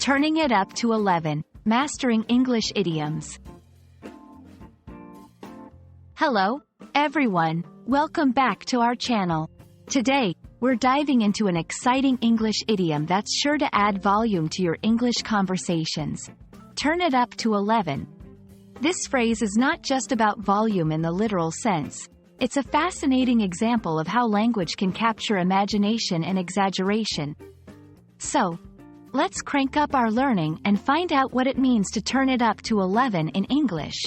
Turning it up to 11. Mastering English idioms. Hello, everyone. Welcome back to our channel. Today, we're diving into an exciting English idiom that's sure to add volume to your English conversations. Turn it up to 11. This phrase is not just about volume in the literal sense. It's a fascinating example of how language can capture imagination and exaggeration. So, let's crank up our learning and find out what it means to turn it up to 11 in English.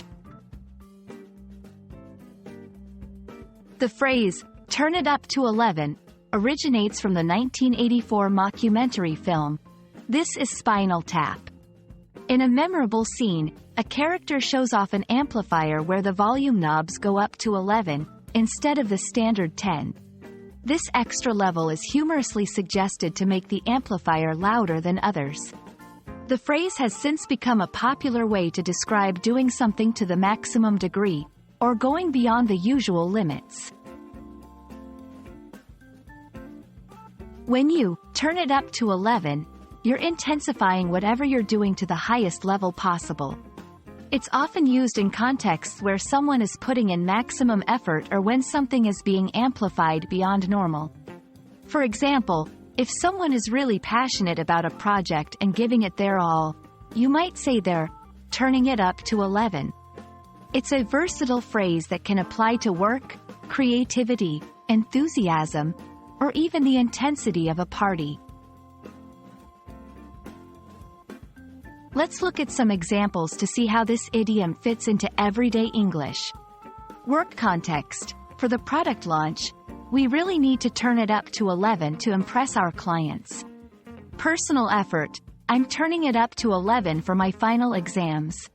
The phrase, "turn it up to 11, originates from the 1984 mockumentary film, This is Spinal Tap. In a memorable scene, a character shows off an amplifier where the volume knobs go up to 11, instead of the standard 10. This extra level is humorously suggested to make the amplifier louder than others. The phrase has since become a popular way to describe doing something to the maximum degree, or going beyond the usual limits. When you turn it up to 11, you're intensifying whatever you're doing to the highest level possible. It's often used in contexts where someone is putting in maximum effort or when something is being amplified beyond normal. For example, if someone is really passionate about a project and giving it their all, you might say they're turning it up to 11. It's a versatile phrase that can apply to work, creativity, enthusiasm, or even the intensity of a party. Let's look at some examples to see how this idiom fits into everyday English. Work context. For the product launch, we really need to turn it up to 11 to impress our clients. Personal effort. I'm turning it up to 11 for my final exams.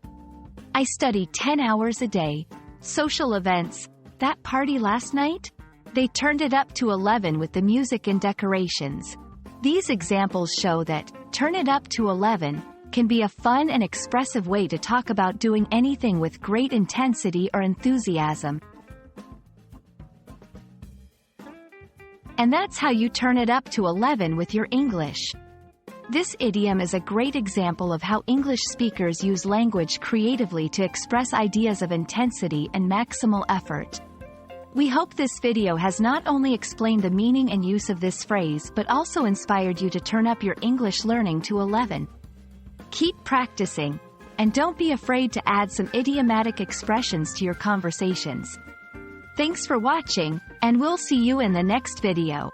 I study 10 hours a day. Social events. That party last night? They turned it up to 11 with the music and decorations. These examples show that turn it up to 11 can be a fun and expressive way to talk about doing anything with great intensity or enthusiasm. And that's how you turn it up to 11 with your English. This idiom is a great example of how English speakers use language creatively to express ideas of intensity and maximal effort. We hope this video has not only explained the meaning and use of this phrase but also inspired you to turn up your English learning to 11. Keep practicing, and don't be afraid to add some idiomatic expressions to your conversations. Thanks for watching, and we'll see you in the next video.